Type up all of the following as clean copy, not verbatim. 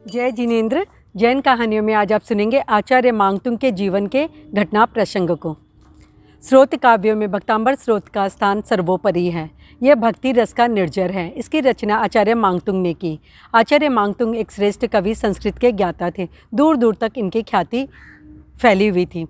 जय जिनेंद्र। जैन कहानियों में आज आप सुनेंगे आचार्य मांगतुंग के जीवन के घटना प्रसंग को। स्रोत काव्यों में भक्तांबर स्रोत का स्थान सर्वोपरि है। यह भक्ति रस का निर्जर है। इसकी रचना आचार्य मांगतुंग ने की। आचार्य मांगतुंग एक श्रेष्ठ कवि, संस्कृत के ज्ञाता थे। दूर दूर तक इनकी ख्याति फैली हुई थी।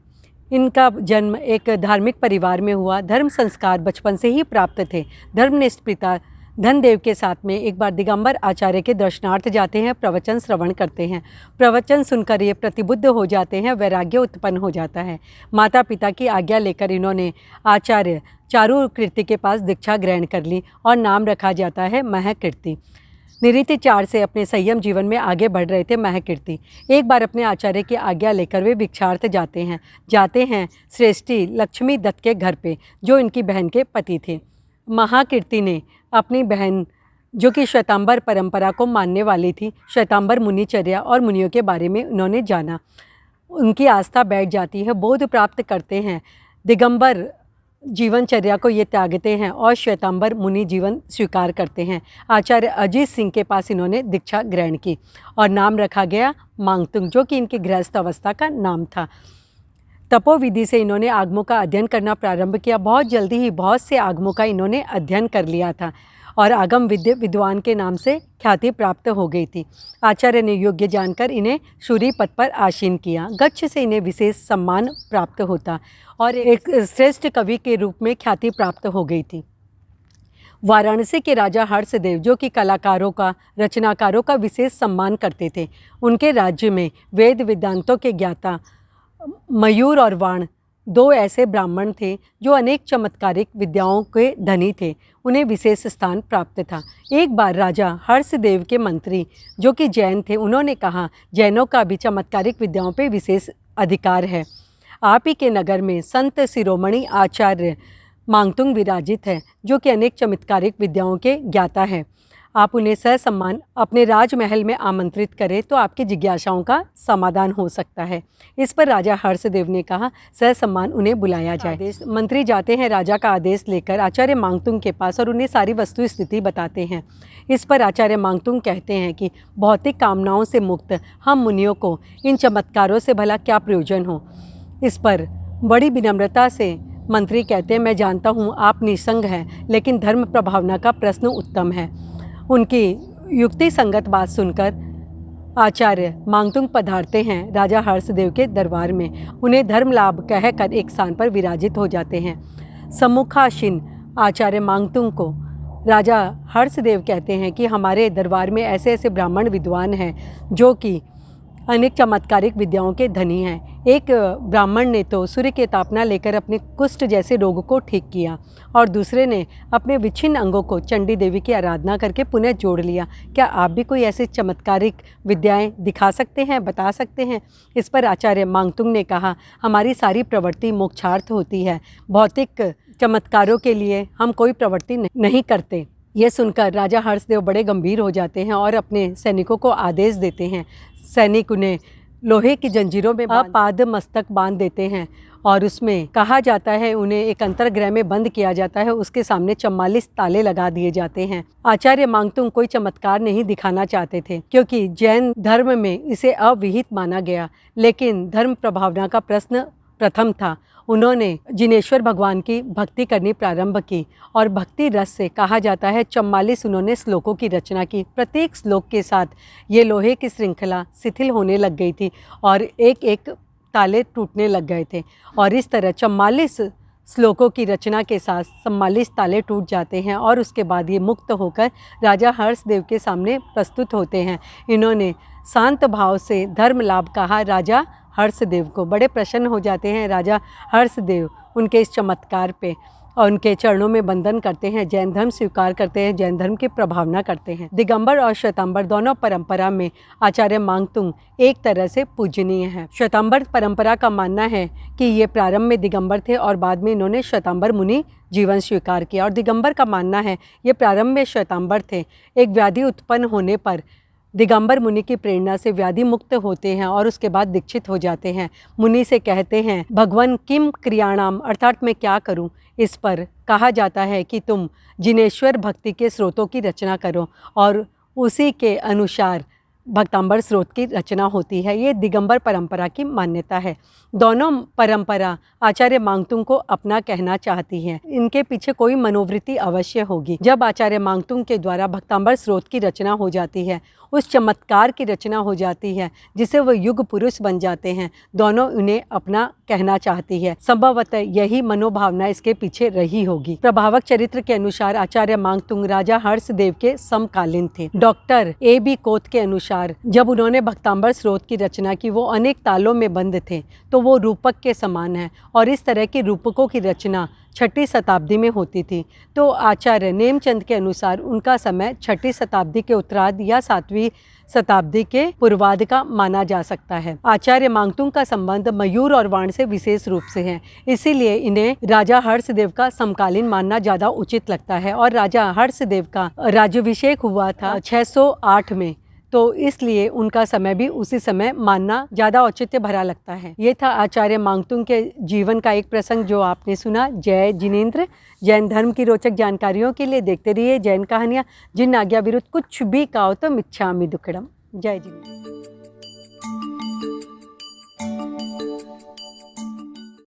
इनका जन्म एक धार्मिक परिवार में हुआ। धर्म संस्कार बचपन से ही प्राप्त थे। धर्मनिष्ठ पिता धनदेव के साथ में एक बार दिगंबर आचार्य के दर्शनार्थ जाते हैं, प्रवचन श्रवण करते हैं। प्रवचन सुनकर ये प्रतिबुद्ध हो जाते हैं, वैराग्य उत्पन्न हो जाता है। माता पिता की आज्ञा लेकर इन्होंने आचार्य चारुकीर्ति के पास दीक्षा ग्रहण कर ली और नाम रखा जाता है महकीर्ति। निरीतिचार से अपने संयम जीवन में आगे बढ़ रहे थे महकीर्ति। एक बार अपने आचार्य की आज्ञा लेकर वे भिक्षार्थ जाते हैं श्रेष्ठी लक्ष्मी दत्त के घर पे, जो इनकी बहन के पति थे। महाकीर्ति ने अपनी बहन, जो कि श्वेतांबर परंपरा को मानने वाली थी, श्वेतांबर मुनिचर्या और मुनियों के बारे में उन्होंने जाना। उनकी आस्था बैठ जाती है, बोध प्राप्त करते हैं। दिगंबर जीवनचर्या को ये त्यागते हैं और श्वेतांबर मुनि जीवन स्वीकार करते हैं। आचार्य अजीत सिंह के पास इन्होंने दीक्षा ग्रहण की और नाम रखा गया मांगतुंग, जो कि इनकी गृहस्थ अवस्था का नाम था। तपोविधि से इन्होंने आगमों का अध्ययन करना प्रारंभ किया। बहुत जल्दी ही बहुत से आगमों का इन्होंने अध्ययन कर लिया था और आगम विद्वान के नाम से ख्याति प्राप्त हो गई थी। आचार्य ने योग्य जानकर इन्हें शूरी पद पर आसीन किया। गच्छ से इन्हें विशेष सम्मान प्राप्त होता और एक श्रेष्ठ कवि के रूप में ख्याति प्राप्त हो गई थी। वाराणसी के राजा हर्षदेव, जो कि कलाकारों का, रचनाकारों का विशेष सम्मान करते थे, उनके राज्य में वेद वेदांतों के ज्ञाता मयूर और वाण, दो ऐसे ब्राह्मण थे जो अनेक चमत्कारिक विद्याओं के धनी थे। उन्हें विशेष स्थान प्राप्त था। एक बार राजा हर्षदेव के मंत्री, जो कि जैन थे, उन्होंने कहा, जैनों का भी चमत्कारिक विद्याओं पे विशेष अधिकार है। आप ही के नगर में संत शिरोमणि आचार्य मांगतुंग विराजित है, जो कि अनेक चमत्कारिक विद्याओं के ज्ञाता है। आप उन्हें सहसम्मान अपने राजमहल में आमंत्रित करें तो आपकी जिज्ञासाओं का समाधान हो सकता है। इस पर राजा हर्षदेव ने कहा, सहसम्मान उन्हें बुलाया जाए। मंत्री जाते हैं राजा का आदेश लेकर आचार्य मांगतुंग के पास और उन्हें सारी वस्तु स्थिति बताते हैं। इस पर आचार्य मांगतुंग कहते हैं कि भौतिक कामनाओं से मुक्त हम मुनियों को इन चमत्कारों से भला क्या प्रयोजन हो। इस पर बड़ी विनम्रता से मंत्री कहते हैं, मैं जानता हूँ आप निसंग हैं, लेकिन धर्म प्रभावना का प्रश्न उत्तम है। उनकी युक्ति संगत बात सुनकर आचार्य मांगतुंग पधारते हैं राजा हर्षदेव के दरबार में। उन्हें धर्म लाभ कहकर एक स्थान पर विराजित हो जाते हैं। सम्मुखासीन आचार्य मांगतुंग को राजा हर्षदेव कहते हैं कि हमारे दरबार में ऐसे ऐसे ब्राह्मण विद्वान हैं जो कि अनेक चमत्कारिक विद्याओं के धनी हैं। एक ब्राह्मण ने तो सूर्य की तापना लेकर अपने कुष्ठ जैसे रोग को ठीक किया और दूसरे ने अपने विच्छिन्न अंगों को चंडी देवी की आराधना करके पुनः जोड़ लिया। क्या आप भी कोई ऐसी चमत्कारिक विद्याएं दिखा सकते हैं, बता सकते हैं? इस पर आचार्य मांगतुंग ने कहा, हमारी सारी प्रवृत्ति मोक्षार्थ होती है, भौतिक चमत्कारों के लिए हम कोई प्रवृत्ति नहीं करते। यह सुनकर राजा हर्षदेव बड़े गंभीर हो जाते हैं और अपने सैनिकों को आदेश देते हैं। सैनिक उन्हें लोहे की जंजीरों में आपाद मस्तक बांध देते हैं और उसमें कहा जाता है उन्हें एक अंतर्गृह में बंद किया जाता है। उसके सामने 44 ताले लगा दिए जाते हैं। आचार्य मांगतुंग कोई चमत्कार नहीं दिखाना चाहते थे, क्योंकि जैन धर्म में इसे अविहित माना गया, लेकिन धर्म प्रभावना का प्रश्न प्रथम था। उन्होंने जिनेश्वर भगवान की भक्ति करनी प्रारंभ की और भक्ति रस से कहा जाता है 44 उन्होंने श्लोकों की रचना की। प्रत्येक श्लोक के साथ ये लोहे की श्रृंखला शिथिल होने लग गई थी और एक एक ताले टूटने लग गए थे और इस तरह 44 श्लोकों की रचना के साथ 44 ताले टूट जाते हैं और उसके बाद ये मुक्त होकर राजा हर्षदेव के सामने प्रस्तुत होते हैं। इन्होंने शांत भाव से धर्म लाभ कहा राजा हर्षदेव को। बड़े प्रसन्न हो जाते हैं राजा हर्षदेव उनके इस चमत्कार पे और उनके चरणों में वंदन करते हैं। जैन धर्म स्वीकार करते हैं, जैन धर्म की प्रभावना करते हैं। दिगंबर और श्वेतांबर दोनों परंपरा में आचार्य मांगतुंग एक तरह से पूजनीय है। श्वेतांबर परंपरा का मानना है कि ये प्रारंभ में दिगंबर थे और बाद में इन्होंने श्वेतांबर मुनि जीवन स्वीकार किया, और दिगंबर का मानना है ये प्रारंभ में श्वेतांबर थे। एक व्याधि उत्पन्न होने पर दिगंबर मुनि की प्रेरणा से व्याधि मुक्त होते हैं और उसके बाद दीक्षित हो जाते हैं। मुनि से कहते हैं, भगवान किम क्रियाणाम, अर्थात मैं क्या करूं। इस पर कहा जाता है कि तुम जिनेश्वर भक्ति के स्रोतों की रचना करो और उसी के अनुसार भक्तांबर स्रोत की रचना होती है। ये दिगंबर परंपरा की मान्यता है। दोनों परंपरा आचार्य मांगतुंग को अपना कहना चाहती हैं। इनके पीछे कोई मनोवृत्ति अवश्य होगी। जब आचार्य मांगतुंग के द्वारा भक्तांबर स्रोत की रचना हो जाती है, उस चमत्कार की रचना हो जाती है जिसे वो युग पुरुष बन जाते हैं, दोनों उन्हें अपना कहना चाहती है। संभवतः यही मनोभावना इसके पीछे रही होगी। प्रभावक चरित्र के अनुसार आचार्य मांगतुंग राजा हर्षदेव के समकालीन थे। Doctor A.B. कोत के अनुसार जब उन्होंने भक्तांबर स्रोत की रचना की, वो अनेक तालों में बंद थे, तो वो रूपक के समान है और इस तरह के रूपकों की रचना 6वीं शताब्दी में होती थी। तो आचार्य नेमचंद के अनुसार उनका समय 6वीं शताब्दी के उत्तरार्ध या 7वीं शताब्दी के पूर्वार्ध का माना जा सकता है। आचार्य मांगतुंग का संबंध मयूर और वाण से विशेष रूप से है, इसीलिए इन्हें राजा हर्षदेव का समकालीन मानना ज़्यादा उचित लगता है। और राजा हर्षदेव का राज्याभिषेक हुआ था 608 में, तो इसलिए उनका समय भी उसी समय मानना ज़्यादा औचित्य भरा लगता है। ये था आचार्य मांगतुंग के जीवन का एक प्रसंग जो आपने सुना। जय जिनेंद्र। जैन धर्म की रोचक जानकारियों के लिए देखते रहिए जैन कहानियाँ। जिन आज्ञा विरुद्ध कुछ भी कहो तो मिच्छामि दुक्कड़म। जय जिनेंद्र।